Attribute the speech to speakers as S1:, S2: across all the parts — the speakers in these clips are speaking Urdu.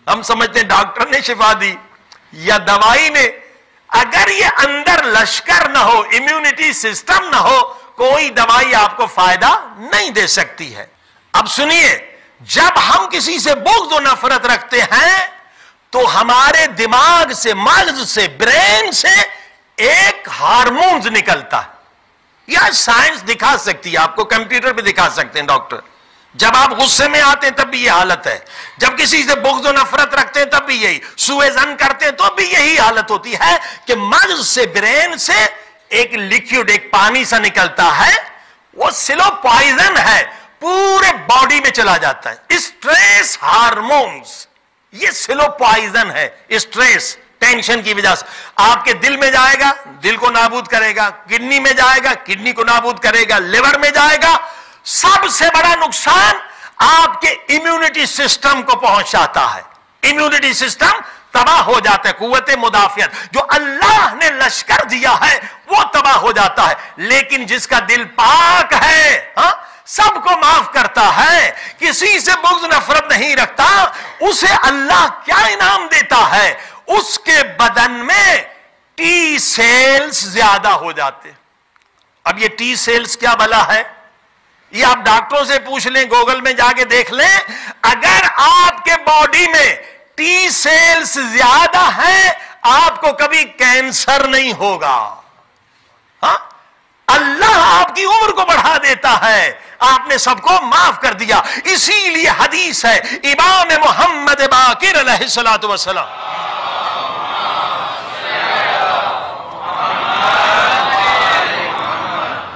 S1: ہم سمجھتے ہیں ڈاکٹر نے شفا دی یا دوائی نے. اگر یہ اندر لشکر نہ ہو, امیونٹی سسٹم نہ ہو, کوئی دوائی آپ کو فائدہ نہیں دے سکتی ہے. اب سنیے, جب ہم کسی سے بغض و نفرت رکھتے ہیں تو ہمارے دماغ سے, مغز سے, برین سے ایک ہارمونز نکلتا ہے. یہ سائنس دکھا سکتی ہے, آپ کو کمپیوٹر پہ دکھا سکتے ہیں ڈاکٹر. جب آپ غصے میں آتے ہیں تب بھی یہ حالت ہے, جب کسی سے بغض و نفرت رکھتے ہیں تب بھی یہی, سوء ظن کرتے ہیں تو بھی یہی حالت ہوتی ہے کہ مغز سے, برین سے ایک لیکوڈ, ایک پانی سا نکلتا ہے, وہ سلو پوائزن ہے, پورے باڈی میں چلا جاتا ہے. اسٹریس ہارمونز, یہ سلو پوائزن ہے. اسٹریس, ٹینشن کی وجہ سے آپ کے دل میں جائے گا, دل کو نابود کرے گا, کڈنی میں جائے گا, کڈنی کو نابود کرے گا, لیور میں جائے گا. سب سے بڑا نقصان آپ کے امیونٹی سسٹم کو پہنچاتا ہے. امیونٹی سسٹم تباہ ہو جاتا ہے, قوت مدافعت جو اللہ نے لشکر دیا ہے وہ تباہ ہو جاتا ہے. لیکن جس کا دل پاک ہے, سب کو معاف کرتا ہے, کسی سے بغض نفرت نہیں رکھتا, اسے اللہ کیا انعام دیتا ہے, اس کے بدن میں ٹی سیلز زیادہ ہو جاتے. اب یہ ٹی سیلز کیا بلا ہے, یہ آپ ڈاکٹروں سے پوچھ لیں, گوگل میں جا کے دیکھ لیں. اگر آپ کے باڈی میں ٹی سیلز زیادہ ہیں, آپ کو کبھی کینسر نہیں ہوگا. اللہ آپ کی عمر کو بڑھا دیتا ہے, آپ نے سب کو معاف کر دیا. اسی لیے حدیث ہے, امام محمد باقر علیہ الصلوۃ والسلام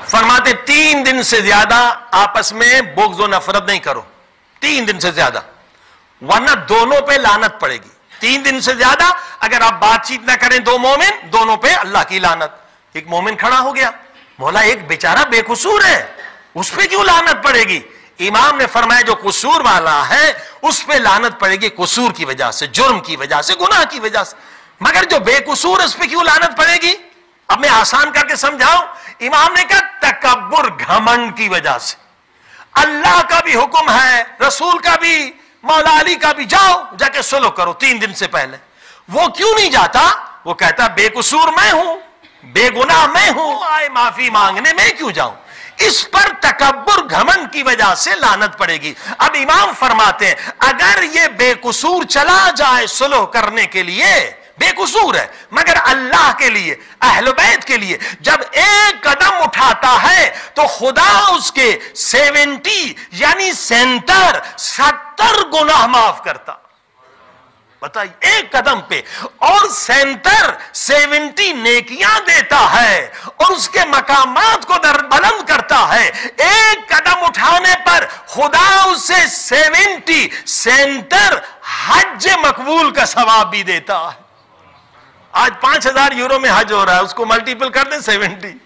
S1: فرماتے 3 دن سے زیادہ آپس میں بغض و نفرت نہیں کرو. 3 دن سے زیادہ, ورنہ دونوں پہ لعنت پڑے گی. 3 دن سے زیادہ اگر آپ بات چیت نہ کریں دو مومن, دونوں پہ اللہ کی لعنت. ایک مومن کھڑا ہو گیا, مولا ایک بیچارہ بے قصور ہے, اس پہ کیوں لعنت پڑے گی؟ امام نے فرمایا جو قصور والا ہے اس پہ لعنت پڑے گی قصور کی وجہ سے, جرم کی وجہ سے, گناہ کی وجہ سے. مگر جو بے قصور اس پہ کیوں لعنت پڑے گی؟ اب میں آسان کر کے سمجھاؤں. امام نے کہا تکبر, گھمنڈ کی وجہ سے. اللہ کا بھی حکم ہے, رسول کا بھی, مولا علی کا بھی, جاؤ جا کے سلو کرو 3 دن سے پہلے. وہ کیوں نہیں جاتا؟ وہ کہتا بے قصور میں ہوں, بے گناہ میں ہوں, آئے معافی مانگنے میں کیوں جاؤں. اس پر تکبر, گھمنڈ کی وجہ سے لعنت پڑے گی. اب امام فرماتے ہیں اگر یہ بے قصور چلا جائے سلو کرنے کے لیے, بے قصور ہے مگر اللہ کے لیے, اہل بیت کے لیے جب ایک قدم اٹھاتا ہے تو خدا اس کے 70 یعنی 70 گناہ معاف کرتا. بتائیے, ایک قدم پہ, اور 70 نیکیاں دیتا ہے اور اس کے مقامات کو بلند کرتا ہے. ایک قدم اٹھانے پر خدا اسے 70 حج مقبول کا ثواب بھی دیتا ہے. آج 5,000 یورو میں حج ہو رہا ہے, اس کو ملٹیپل کر دیں 70,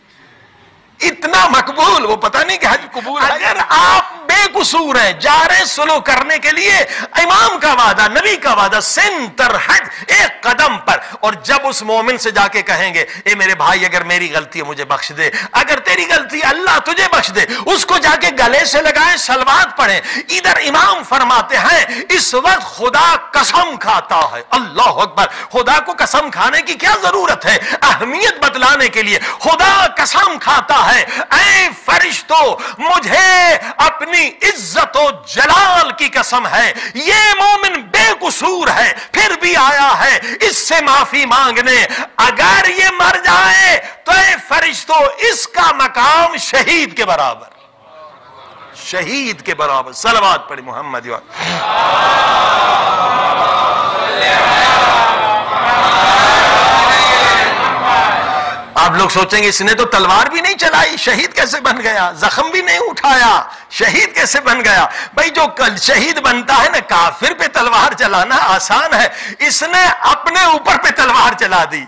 S1: اتنا مقبول. وہ پتہ نہیں کہ حج قبول. اگر آپ بے قصور ہیں, جا رہے سلو کرنے کے لیے, امام کا وعدہ, نبی کا وعدہ, 70 حج ایک قدم پر. اور جب اس مومن سے جا کے کہیں گے اے میرے بھائی اگر میری غلطی ہے مجھے بخش دے, اگر تیری غلطی اللہ تجھے بخش دے, اس کو جا کے گلے سے لگائیں, صلوات پڑھیں. ادھر امام فرماتے ہیں اس وقت خدا قسم کھاتا ہے. اللہ اکبر, خدا کو قسم کھانے کی کیا ضرورت ہے؟ اہمیت بتلانے کے لیے خدا قسم کھاتا ہے اے فرشتوں مجھے اپنی عزت و جلال کی قسم ہے, یہ مومن بے قصور ہے پھر بھی آیا ہے اس سے معافی مانگنے. اگر یہ مر جائے تو اے فرشتوں اس کا مقام شہید کے برابر, شہید کے برابر. صلوات پڑھی محمد. آپ لوگ سوچیں گے اس نے تو تلوار بھی نہیں چلائی, شہید کیسے بن گیا؟ زخم بھی نہیں اٹھایا, شہید کیسے بن گیا؟ بھائی جو شہید بنتا ہے نا, کافر پہ تلوار چلانا آسان ہے, اس نے اپنے اوپر پہ تلوار چلا دی,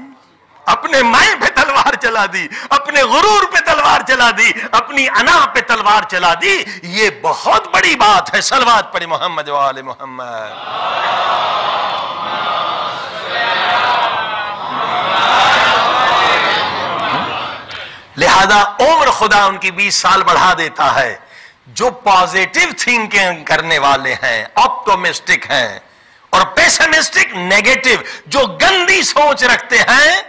S1: اپنے میں پہ تلوار چلا دی, اپنے غرور پہ تلوار چلا دی, اپنی انا پہ تلوار چلا دی. یہ بہت بڑی بات ہے. صلوات پڑھی محمد و آل محمد. لہذا عمر خدا ان کی 20 سال بڑھا دیتا ہے. جو پازیٹیو تھنکنگ کرنے والے ہیں, آپٹومسٹک ہیں, اور پیسمسٹک نیگیٹو جو گندی سوچ رکھتے ہیں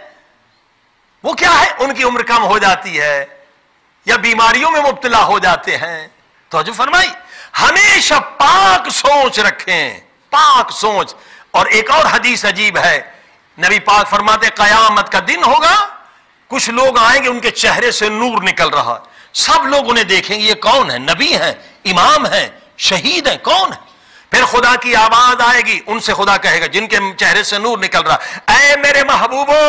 S1: وہ کیا ہے؟ ان کی عمر کم ہو جاتی ہے یا بیماریوں میں مبتلا ہو جاتے ہیں. توجہ فرمائی. ہمیشہ پاک سوچ رکھیں، پاک سوچ. اور ایک اور حدیث عجیب ہے، نبی پاک فرماتے قیامت کا دن ہوگا، کچھ لوگ آئیں گے ان کے چہرے سے نور نکل رہا، سب لوگ انہیں دیکھیں گے یہ کون ہے؟ نبی ہیں، امام ہیں، شہید ہیں، کون ہے؟ پھر خدا کی آواز آئے گی، ان سے خدا کہے گا جن کے چہرے سے نور نکل رہا، اے میرے محبوبو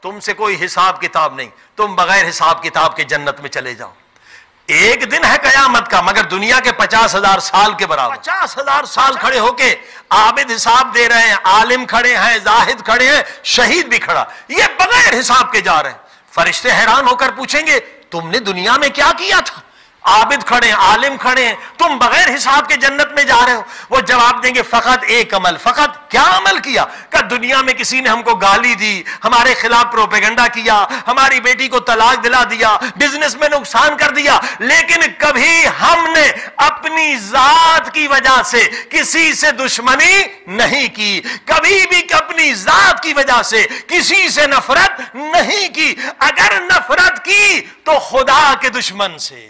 S1: تم سے کوئی حساب کتاب نہیں، تم بغیر حساب کتاب کے جنت میں چلے جاؤ. ایک دن ہے قیامت کا، مگر دنیا کے 50,000 سال کے برابر. 50,000 سال کھڑے ہو کے عابد حساب دے رہے ہیں، عالم کھڑے ہیں، زاہد کھڑے ہیں، شہید بھی کھڑا، یہ بغیر حساب کے جا رہے ہیں. فرشتے حیران ہو کر پوچھیں گے تم نے دنیا میں کیا کیا تھا؟ عابد کھڑے ہیں، عالم کھڑے ہیں، تم بغیر حساب کے جنت میں جا رہے ہو. وہ جواب دیں گے فقط ایک عمل. فقط کیا عمل کیا؟ کہ دنیا میں کسی نے ہم کو گالی دی، ہمارے خلاف پروپیگنڈا کیا، ہماری بیٹی کو طلاق دلا دیا، بزنس میں نقصان کر دیا، لیکن کبھی ہم نے اپنی ذات کی وجہ سے کسی سے دشمنی نہیں کی، کبھی بھی اپنی ذات کی وجہ سے کسی سے نفرت نہیں کی. اگر نفرت کی تو خدا کے دشمن سے.